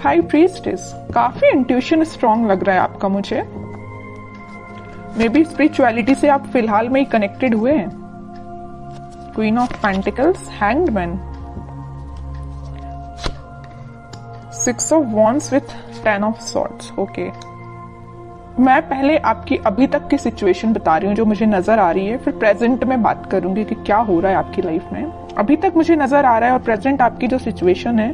High priestess, काफी intuition strong लग रहा है आपका मुझे। मे बी स्पिरिचुअलिटी से आप फिलहाल में ही कनेक्टेड हुए हैं। Queen of pentacles, hanged man, 6 of wands with 10 of swords. Okay, मैं पहले आपकी अभी तक की सिचुएशन बता रही हूँ जो मुझे नजर आ रही है, फिर प्रेजेंट में बात करूंगी कि क्या हो रहा है आपकी लाइफ में। अभी तक मुझे नजर आ रहा है और प्रेजेंट आपकी जो सिचुएशन है,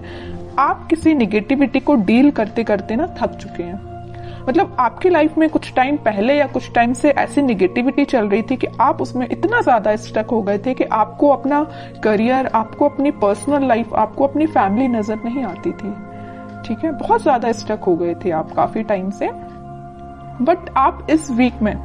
आप किसी निगेटिविटी को डील करते करते ना थक चुके हैं। मतलब आपकी लाइफ में कुछ टाइम पहले या कुछ टाइम से ऐसी निगेटिविटी चल रही थी कि आप उसमें इतना ज्यादा स्टक हो गए थे कि आपको अपना करियर, आपको अपनी पर्सनल लाइफ, आपको अपनी फैमिली नजर नहीं आती थी। ठीक है, बहुत ज्यादा स्टक हो गए थे आप काफी टाइम से। बट आप इस वीक में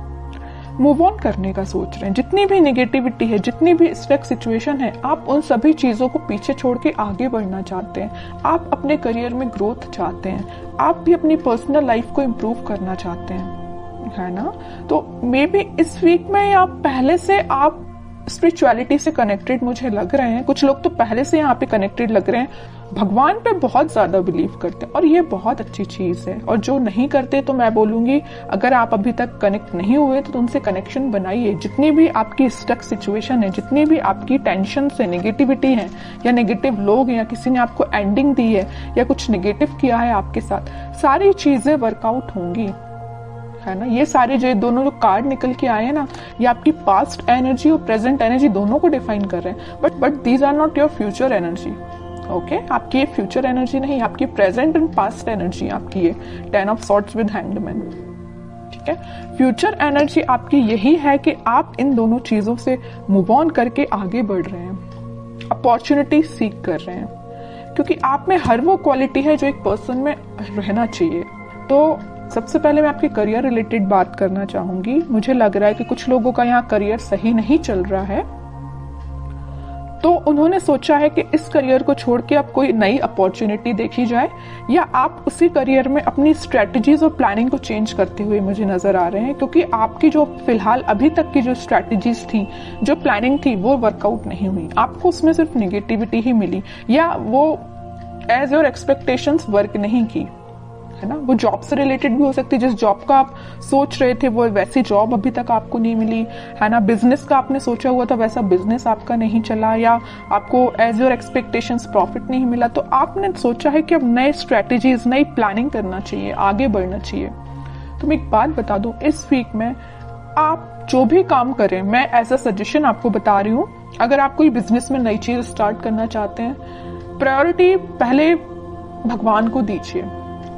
मूव ऑन करने का सोच रहे हैं। जितनी भी निगेटिविटी है, जितनी भी स्टक सिचुएशन है, आप उन सभी चीजों को पीछे छोड़ के आगे बढ़ना चाहते हैं। आप अपने करियर में ग्रोथ चाहते हैं, आप भी अपनी पर्सनल लाइफ को इम्प्रूव करना चाहते हैं, है ना। तो मे बी इस वीक में या पहले से आप स्पिरिचुअलिटी से कनेक्टेड मुझे लग रहे हैं। कुछ लोग तो पहले से यहाँ पे कनेक्टेड लग रहे हैं, भगवान पे बहुत ज्यादा बिलीव करते हैं और ये बहुत अच्छी चीज है। और जो नहीं करते तो मैं बोलूंगी, अगर आप अभी तक कनेक्ट नहीं हुए तो उनसे कनेक्शन बनाइए। जितनी भी आपकी स्टक सिचुएशन है, जितनी भी आपकी टेंशन से निगेटिविटी है, या नेगेटिव लोग, या किसी ने आपको एंडिंग दी है, या कुछ निगेटिव किया है आपके साथ, सारी चीजें वर्कआउट होंगी, है ना। ये सारे जो दोनों जो कार्ड निकल के आए हैं ना, ये आपकी पास्ट एनर्जी और प्रेजेंट एनर्जी दोनों को डिफाइन कर रहे हैं। But these are not your future energy. Okay, आपकी ये फ्यूचर एनर्जी नहीं, आपकी प्रेजेंट एंड पास्ट एनर्जी आपकी ये 10 of swords with hanged man. ठीक है, फ्यूचर एनर्जी आपकी यही है कि आप इन दोनों चीजों से मूव ऑन करके आगे बढ़ रहे हैं, अपॉर्चुनिटी सीख कर रहे हैं, क्योंकि आप में हर वो क्वालिटी है जो एक पर्सन में रहना चाहिए। तो सबसे पहले मैं आपके करियर रिलेटेड बात करना चाहूंगी। मुझे लग रहा है कि कुछ लोगों का यहाँ करियर सही नहीं चल रहा है, तो उन्होंने सोचा है कि इस करियर को छोड़ के अब कोई नई अपॉर्चुनिटी देखी जाए, या आप उसी करियर में अपनी स्ट्रेटजीज और प्लानिंग को चेंज करते हुए मुझे नजर आ रहे हैं। क्योंकि आपकी जो फिलहाल अभी तक की जो स्ट्रेटजीज थी, जो प्लानिंग थी, वो वर्कआउट नहीं हुई। आपको उसमें सिर्फ निगेटिविटी ही मिली, या वो एज योर एक्सपेक्टेशंस वर्क नहीं की, है ना। वो जॉब से रिलेटेड भी हो सकती है, जिस जॉब का आप सोच रहे थे वो वैसी जॉब अभी तक आपको नहीं मिली, है ना। बिजनेस का आपने सोचा हुआ था वैसा बिजनेस आपका नहीं चला, या आपको एज योर एक्सपेक्टेशंस प्रॉफिट नहीं मिला। तो आपने सोचा है कि अब नए स्ट्रेटेजीज, नई प्लानिंग करना चाहिए, आगे बढ़ना चाहिए। तो मैं एक बात बता दूं, इस वीक में आप जो भी काम करें, मैं एज अ सजेशन आपको बता रही हूँ, अगर आप कोई बिजनेस में नई चीज स्टार्ट करना चाहते हैं, प्रायोरिटी पहले भगवान को दीजिए,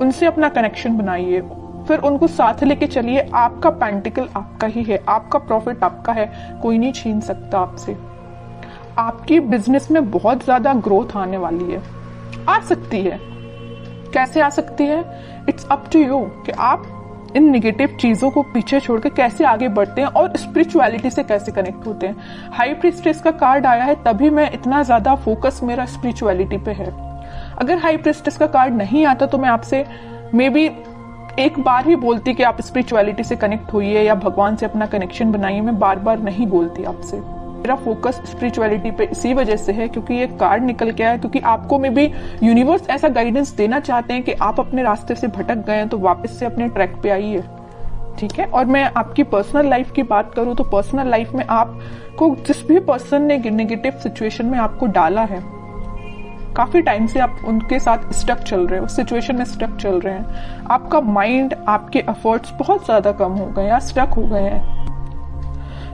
उनसे अपना कनेक्शन बनाइए, फिर उनको साथ लेके चलिए। आपका पेंटिकल आपका ही है, आपका प्रॉफिट आपका है, कोई नहीं छीन सकता आपसे। आपकी बिजनेस में बहुत ज्यादा ग्रोथ आने वाली है, आ सकती है। कैसे आ सकती है, इट्स अप टू यू कि आप इन निगेटिव चीजों को पीछे छोड़ के कैसे आगे बढ़ते हैं और स्पिरिचुअलिटी से कैसे कनेक्ट होते हैं। हाई प्रीस्टेस का कार्ड आया है, तभी मैं इतना ज्यादा फोकस मेरा स्पिरिचुअलिटी पे है। अगर हाई प्रीस्टेस का कार्ड नहीं आता तो मैं आपसे मे बी एक बार ही बोलती कि आप स्पिरिचुअलिटी से कनेक्ट होइए या भगवान से अपना कनेक्शन बनाइए। मैं बार बार नहीं बोलती आपसे। मेरा फोकस स्पिरिचुअलिटी पे इसी वजह से है क्योंकि ये कार्ड निकल के आया, क्योंकि आपको में भी यूनिवर्स ऐसा गाइडेंस देना चाहते हैं कि आप अपने रास्ते से भटक गए हैं तो वापस से अपने ट्रैक पे आइए। ठीक है, और मैं आपकी पर्सनल लाइफ की बात करूं तो पर्सनल लाइफ में आपको जिस भी पर्सन ने नेगेटिव सिचुएशन में आपको डाला है, काफी टाइम से आप उनके साथ स्टक चल रहे हैं, उस सिचुएशन में स्टक चल रहे हैं। आपका माइंड, आपके एफर्ट्स बहुत ज्यादा कम हो गए या स्टक हो गए हैं।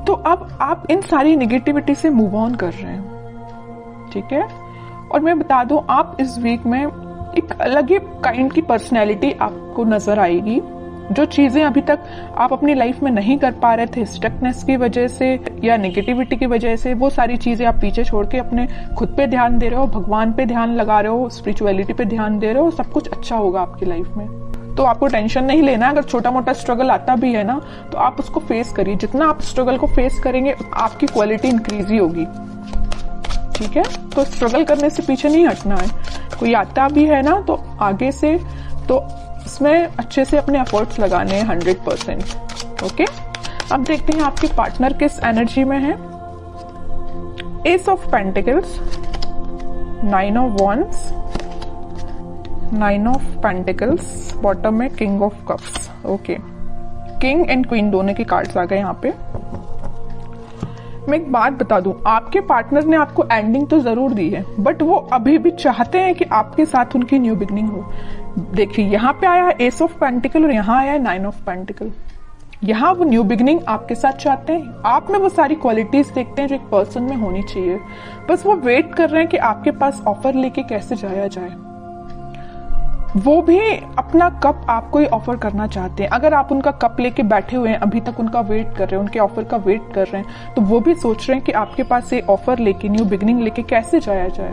तो अब आप इन सारी निगेटिविटी से मूव ऑन कर रहे हैं। ठीक है, और मैं बता दूं, आप इस वीक में एक अलग ही काइंड की पर्सनैलिटी आपको नजर आएगी। जो चीजें अभी तक आप अपनी लाइफ में नहीं कर पा रहे थे स्टकनेस की वजह से या नेगेटिविटी की वजह से, वो सारी चीजें आप पीछे छोड़ के अपने खुद पे ध्यान दे रहे हो, भगवान पे ध्यान लगा रहे हो, स्पिरिचुअलिटी पे ध्यान दे रहे हो, सब कुछ अच्छा होगा आपकी लाइफ में। तो आपको टेंशन नहीं लेना। अगर छोटा मोटा स्ट्रगल आता भी है ना, तो आप उसको फेस करिए। जितना आप स्ट्रगल को फेस करेंगे आपकी क्वालिटी इंक्रीज ही होगी। ठीक है, तो स्ट्रगल करने से पीछे नहीं हटना है। कोई आता भी है ना तो आगे से तो इसमें अच्छे से अपने एफर्ट्स लगाने हैं 100%। ओके, अब देखते हैं आपके पार्टनर किस एनर्जी में है। Ace of pentacles, 9 of wands, 9 of pentacles, bottom में king of cups. Okay, king and queen दोनों के कार्ड्स आ गए यहाँ पे। मैं एक बात बता दूं, आपके पार्टनर ने आपको एंडिंग तो जरूर दी है, बट वो अभी भी चाहते हैं कि आपके साथ उनकी न्यू बिगनिंग हो। देखिए यहाँ पे आया है एस ऑफ पेंटिकल और यहाँ आया है 9 ऑफ पेंटिकल। यहाँ वो न्यू बिगनिंग आपके साथ चाहते हैं, आप में वो सारी क्वालिटीज देखते हैं जो एक पर्सन में होनी चाहिए, बस वो वेट कर रहे हैं कि आपके पास ऑफर लेके कैसे जाया जाए। वो भी अपना कप आपको ही ऑफर करना चाहते हैं। अगर आप उनका कप लेके बैठे हुए हैं, अभी तक उनका वेट कर रहे हैं, उनके ऑफर का वेट कर रहे हैं, तो वो भी सोच रहे हैं कि आपके पास ये ऑफर लेके, न्यू बिगनिंग लेके कैसे जाया जाए।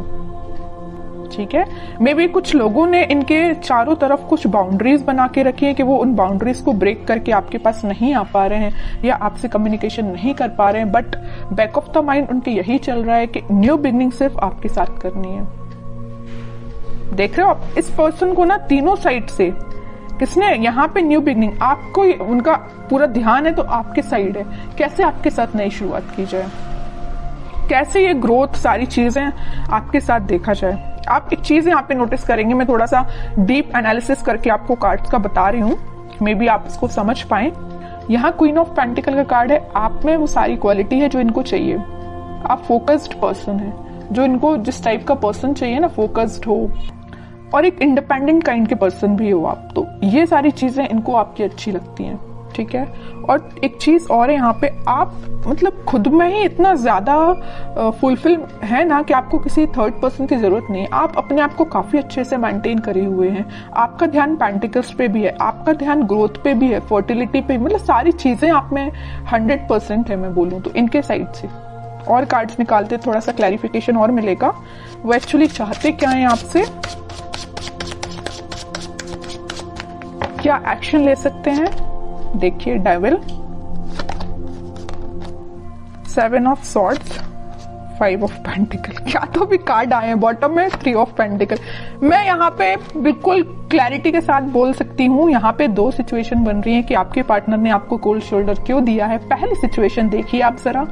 ठीक है, मे बी कुछ लोगों ने इनके चारों तरफ कुछ बाउंड्रीज बना के रखी है कि वो उन बाउंड्रीज को ब्रेक करके आपके पास नहीं आ पा रहे हैं या आपसे कम्युनिकेशन नहीं कर पा रहे हैं, but back of the mind उनके यही चल रहा है कि न्यू बिगनिंग सिर्फ आपके साथ करनी है। देख रहे हो आप इस पर्सन को ना, तीनों साइड से किसने यहाँ पे न्यू बिगनिंग, आपको उनका पूरा ध्यान है तो आपके साइड है, कैसे आपके साथ नई शुरुआत की जाए, कैसे ये ग्रोथ सारी चीजें आपके साथ देखा जाए। आप एक चीज यहाँ पे नोटिस करेंगे, मैं थोड़ा सा डीप एनालिसिस करके आपको कार्ड्स का बता रही हूँ, मे बी आप इसको समझ पाए। यहाँ क्वीन ऑफ पेंटिकल का कार्ड है, आप में वो सारी क्वालिटी है जो इनको चाहिए। आप फोकस्ड पर्सन है, जो इनको जिस टाइप का पर्सन चाहिए ना, फोकस्ड हो और एक इंडिपेंडेंट काइंड के पर्सन भी हो आप, तो ये सारी चीजें इनको आपकी अच्छी लगती हैं। ठीक है, और एक चीज और है यहाँ पे, आप मतलब खुद में ही इतना ज्यादा फुलफिल है ना कि आपको किसी थर्ड पर्सन की जरूरत नहीं है। आप अपने आप को काफी अच्छे से मेंटेन करे हुए हैं, आपका ध्यान पेंटिकल्स पे भी है, आपका ध्यान ग्रोथ पे भी है, फर्टिलिटी पे, मतलब सारी चीजें आप में 100% है मैं बोलूँ तो इनके साइड से। और कार्ड्स निकालते थोड़ा सा क्लैरिफिकेशन और मिलेगा, वो एक्चुअली चाहते क्या है आपसे, क्या एक्शन ले सकते हैं। देखिए devil, 7 of swords, 5 of pentacle, क्या तो भी कार्ड आए हैं। बॉटम में 3 ऑफ पेंटिकल। मैं यहाँ पे बिल्कुल क्लैरिटी के साथ बोल सकती हूँ, यहाँ पे दो सिचुएशन बन रही है कि आपके पार्टनर ने आपको कोल्ड शोल्डर क्यों दिया है। पहली सिचुएशन देखिए आप जरा,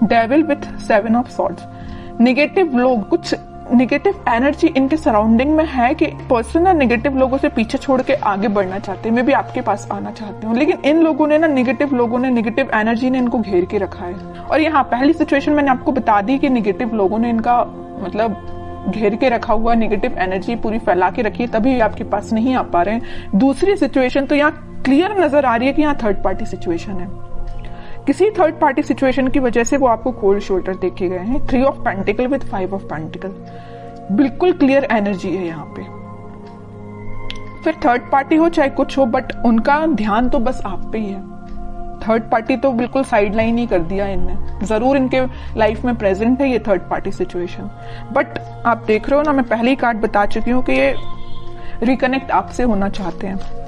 devil with 7 of swords. Negative लोग, कुछ नेगेटिव एनर्जी इनके सराउंडिंग में है कि पर्सन ना नेगेटिव लोगों से पीछे छोड़ के आगे बढ़ना चाहते हैं, मैं भी आपके पास आना चाहती हूँ, लेकिन इन लोगों ने ना, नेगेटिव लोगों ने, नेगेटिव एनर्जी ने इनको घेर के रखा है। और यहाँ पहली सिचुएशन मैंने आपको बता दी कि नेगेटिव लोगों ने इनका मतलब घेर के रखा हुआ, नेगेटिव एनर्जी पूरी फैला के रखी है, तभी आपके पास नहीं आ पा रहे हैं। दूसरी सिचुएशन तो यहाँ क्लियर नजर आ रही है कि यहाँ थर्ड पार्टी सिचुएशन है, किसी थर्ड पार्टी सिचुएशन की वजह से वो आपको कोल्ड शोल्डर देखे गए हैं। 3 of pentacle with 5 of pentacle, बिल्कुल क्लियर एनर्जी है यहाँ पे। फिर थर्ड पार्टी हो चाहे कुछ हो, बट उनका ध्यान तो बस आप पे ही है। थर्ड पार्टी तो बिल्कुल साइड लाइन ही कर दिया इनने, जरूर इनके लाइफ में प्रेजेंट है ये थर्ड पार्टी सिचुएशन, बट आप देख रहे हो ना, मैं पहले ही कार्ड बता चुकी हूँ कि ये रिकनेक्ट आपसे होना चाहते हैं।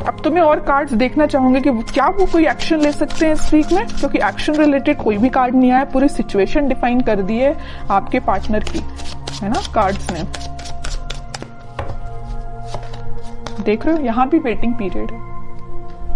अब तो मैं और कार्ड्स देखना चाहूंगी कि क्या वो कोई एक्शन ले सकते हैं इस वीक में, क्योंकि एक्शन रिलेटेड कोई भी कार्ड नहीं आया, पूरी सिचुएशन डिफाइन कर दी है आपके पार्टनर की, है ना, कार्ड्स ने। देख रहे हो यहाँ भी वेटिंग पीरियड है,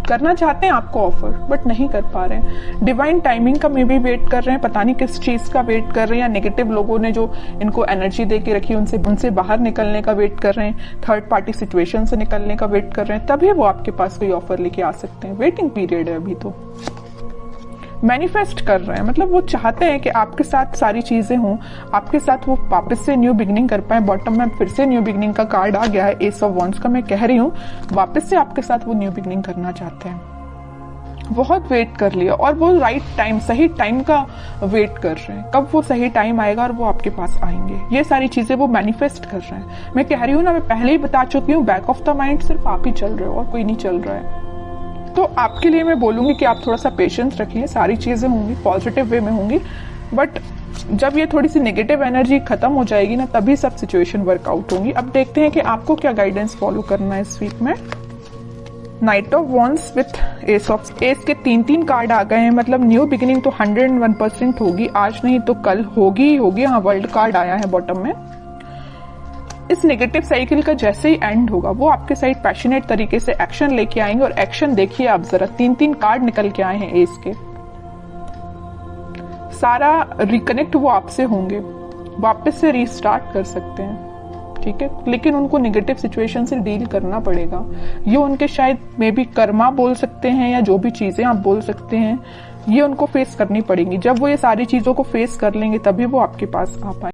करना चाहते हैं आपको ऑफर बट नहीं कर पा रहे हैं। डिवाइन टाइमिंग का मे भी वेट कर रहे हैं, पता नहीं किस चीज का वेट कर रहे हैं, या नेगेटिव लोगों ने जो इनको एनर्जी दे के रखी उनसे बाहर निकलने का वेट कर रहे हैं, थर्ड पार्टी सिचुएशन से निकलने का वेट कर रहे हैं, तभी वो आपके पास कोई ऑफर लेके आ सकते हैं। वेटिंग पीरियड है अभी तो। मैनिफेस्ट कर रहे हैं, मतलब वो चाहते हैं कि आपके साथ सारी चीजें हों, आपके साथ वो वापस से न्यू बिगनिंग कर पाए। बॉटम में फिर से न्यू बिगनिंग का कार्ड आ गया है, एस ऑफ वॉन्ड्स का। मैं कह रही हूँ वापस से आपके साथ वो न्यू बिगनिंग करना चाहते हैं। बहुत वेट कर लिया और वो राइट टाइम, सही टाइम का वेट कर रहे हैं, कब वो सही टाइम आएगा और वो आपके पास आएंगे। ये सारी चीजें वो मैनिफेस्ट कर रहे हैं। मैं कह रही हूँ ना, मैं पहले ही बता चुकी हूँ, बैक ऑफ द माइंड सिर्फ आप ही चल रहे हो और कोई नहीं चल रहा है। तो आपके लिए मैं बोलूंगी कि आप थोड़ा सा पेशेंस रखिए, सारी चीजें होंगी पॉजिटिव वे में होंगी, बट जब ये थोड़ी सी नेगेटिव एनर्जी खत्म हो जाएगी ना, तभी सब सिचुएशन वर्कआउट होंगी। अब देखते हैं कि आपको क्या गाइडेंस फॉलो करना है इस वीक में। Night of wands with S of, S के 3 कार्ड आ गए हैं, मतलब न्यू बिगिनिंग तो 101% होगी, आज नहीं तो कल होगी ही होगी। हाँ, वर्ल्ड कार्ड आया है बॉटम में। इस नेगेटिव साइकिल का जैसे ही एंड होगा, वो आपके साइड पैशनेट तरीके से एक्शन लेके आएंगे। और एक्शन देखिए आप जरा, 3 कार्ड निकल के आए हैं एस के। सारा रिकनेक्ट वो आपसे होंगे, वापस से रीस्टार्ट कर सकते हैं। ठीक है, लेकिन उनको नेगेटिव सिचुएशन से डील करना पड़ेगा। ये उनके शायद मे बी कर्मा बोल सकते हैं या जो भी चीजें आप बोल सकते हैं, ये उनको फेस करनी पड़ेंगी। जब वो ये सारी चीजों को फेस कर लेंगे तभी वो आपके पास आ पाए।